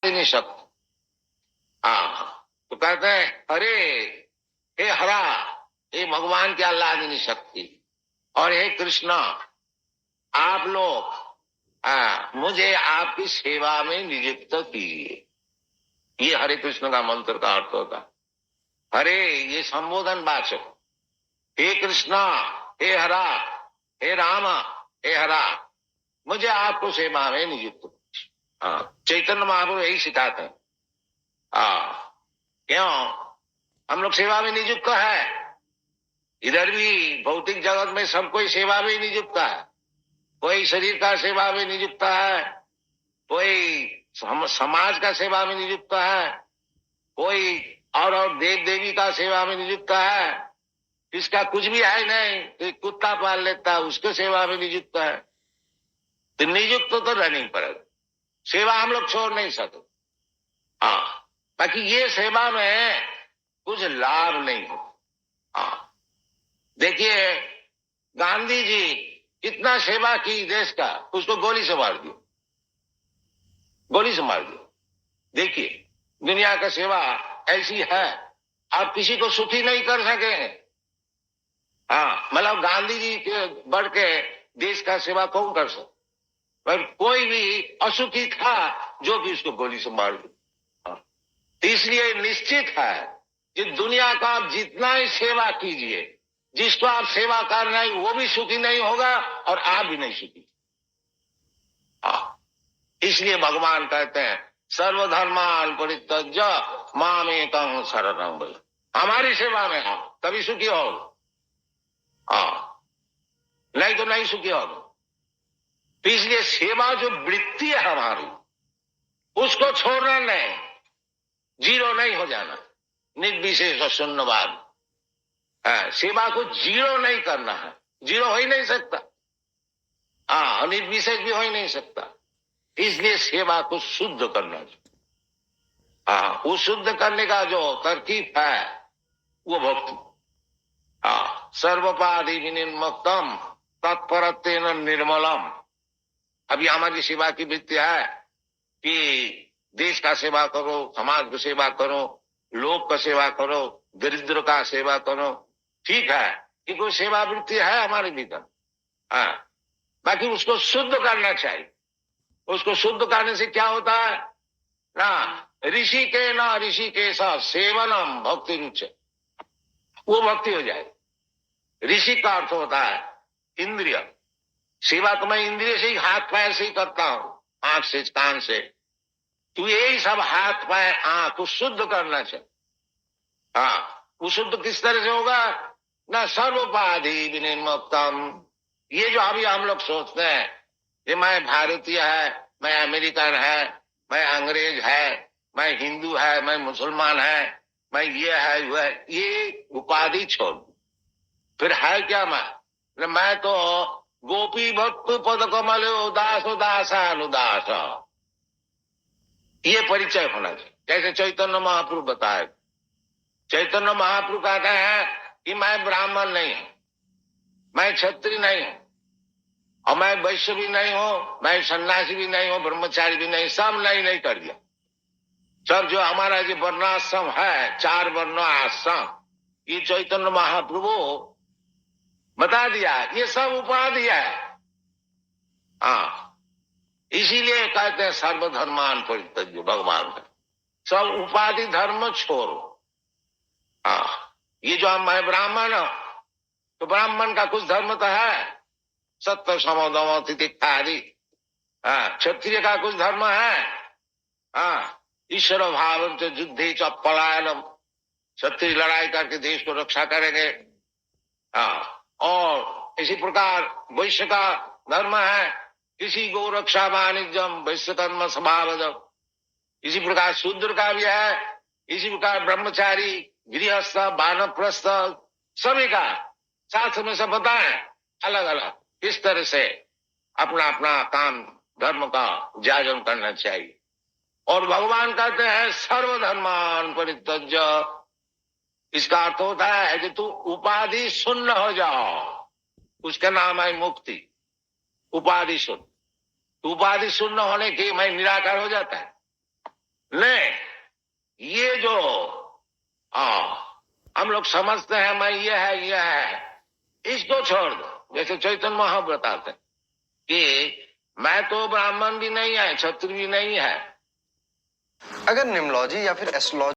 नहीं सकते। तो कहते हैं अरे हे हरा, हे भगवान की आह्लादिनी शक्ति और हे कृष्णा, आप लोग मुझे आपकी सेवा में नियुक्त कीजिए। ये हरे कृष्ण का मंत्र का अर्थ होता। हरे ये संबोधन वाचक, हे कृष्णा, हे हरा, हे राम, हे हरा, मुझे आपको सेवा में नियुक्त। चैतन्य महाप्रभु यही सिखाते हैं। क्यों हम लोग सेवा में नियुक्त है? इधर भी भौतिक जगत में सब कोई सेवा में नियुक्त है। कोई शरीर का सेवा में नियुक्त है, कोई समाज का सेवा में नियुक्त है, कोई और देव देवी का सेवा में नियुक्त है। इसका कुछ भी है नहीं, तो कुत्ता पाल लेता है, उसके सेवा में नियुक्त है। तो नियुक्त तो रहनी पड़ेगा, सेवा हम लोग छोड़ नहीं सकते। बाकी ये सेवा में कुछ लाभ नहीं हो। देखिए गांधी जी कितना सेवा की देश का, उसको गोली से मार दिया, गोली से मार दिया। देखिए दुनिया का सेवा ऐसी है, आप किसी को सुखी नहीं कर सकेंगे। मतलब गांधी जी के बढ़ के देश का सेवा कौन कर सकता? पर कोई भी असुखी था जो भी उसको गोली से मार दिया। इसलिए निश्चित है कि दुनिया का आप जितना ही सेवा कीजिए, जिसको आप सेवा कर रहे हैं वो भी सुखी नहीं होगा और आप भी नहीं सुखी। इसलिए भगवान कहते हैं सर्वधर्मान परित्यज्य मामेकं शरणं व्रज। हमारी सेवा में हो तभी सुखी हो, नहीं तो नहीं सुखी हो। तो इसलिए सेवा जो वृत्ति है हमारी, उसको छोड़ना नहीं, जीरो नहीं हो जाना। निर्विशेष शून्यवाद, सेवा को जीरो नहीं करना है। जीरो हो ही नहीं सकता, निर्विशेष भी हो ही नहीं सकता। इसलिए सेवा को शुद्ध करना चाहिए। वो शुद्ध करने का जो तरकीब है वो भक्ति। सर्वपाधि विनिर्मुक्तम तत्परत्वेन निर्मलम। अभी हमारी सेवा की वृत्ति है कि देश का सेवा करो, समाज की सेवा करो, लोक का सेवा करो, दरिद्र का सेवा करो। ठीक है कि कोई सेवा वृत्ति है हमारे भीतर, बाकी उसको शुद्ध करना चाहिए। उसको शुद्ध करने से क्या होता है ना, ऋषि के साथ सेवनम भक्ति रुचि, वो भक्ति हो जाए। ऋषि का अर्थ होता है इंद्रिय। सेवा तो मैं इंद्रिय से ही, हाथ पैर से ही करता हूं, आंख से, कान से। तो यही सब हाथ पैर आंख को शुद्ध करना चाहिए। वो शुद्ध किस तरह से होगा ना, सर्वोपाधि विनिर्मुक्तम। ये जो अभी हम लोग सोचते हैं कि मैं भारतीय है, मैं अमेरिकन है, मैं अंग्रेज है, मैं हिंदू है, मैं मुसलमान है, मैं ये है वह, ये उपाधि छोड़। फिर है क्या मैं तो गोपी भक्त पद कमल उदास उदासानुदास, ये परिचय होना चाहिए। जैसे चैतन्य महाप्रभु बताए, चैतन्य महाप्रभु कहते हैं कि मैं ब्राह्मण नहीं हूं, मैं क्षत्रिय नहीं हूं, और मैं वैश्य भी नहीं हूं, मैं सन्यासी भी नहीं हूं, ब्रह्मचारी भी नहीं, सब नहीं कर दिया। सब जो हमारा जो वर्णाश्रम है, 4 वर्ण आश्रम, ये चैतन्य महाप्रभु बता दिया, ये सब उपाधि है। इसीलिए कहते हैं सर्वधर्मान परित्यज्य, भगवान का सब उपाधि धर्म छोड़ो। ये जो मैं ब्राह्मण हूं, तो ब्राह्मण का कुछ धर्म तो है, सत्य समोदम तितिक्षा आदि। क्षत्रिय का कुछ धर्म है, ईश्वर भाव युद्धे च पलायनम, क्षत्रिय लड़ाई करके देश को रक्षा करेंगे। और इसी प्रकार वैश्य का धर्म है किसी गो रक्षा वाणिज्यम वैश्य कर्म स्वभावजम। इसी प्रकार शूद्र का भी है, इसी प्रकार ब्रह्मचारी, गृहस्थ, वानप्रस्थ, सभी का शास्त्र में सब बताएं अलग अलग इस तरह से अपना अपना काम धर्म का जाजन करना चाहिए। और भगवान कहते हैं सर्वधर्मान परित्यज्य। इसका अर्थ होता है कि तू उपाधि शून्य हो जाओ, उसका नाम है मुक्ति। उपाधि शून्य, उपाधि शून्य होने की मैं निराकार हो जाता है। नहीं, ये जो हम लोग समझते हैं मैं ये है, इसको छोड़ दो। जैसे चैतन्य महाप्रभु बताते हैं कि मैं तो ब्राह्मण भी नहीं है, क्षत्रिय भी नहीं है। अगर निम्नोलॉजी या फिर एस्ट्रोलॉजी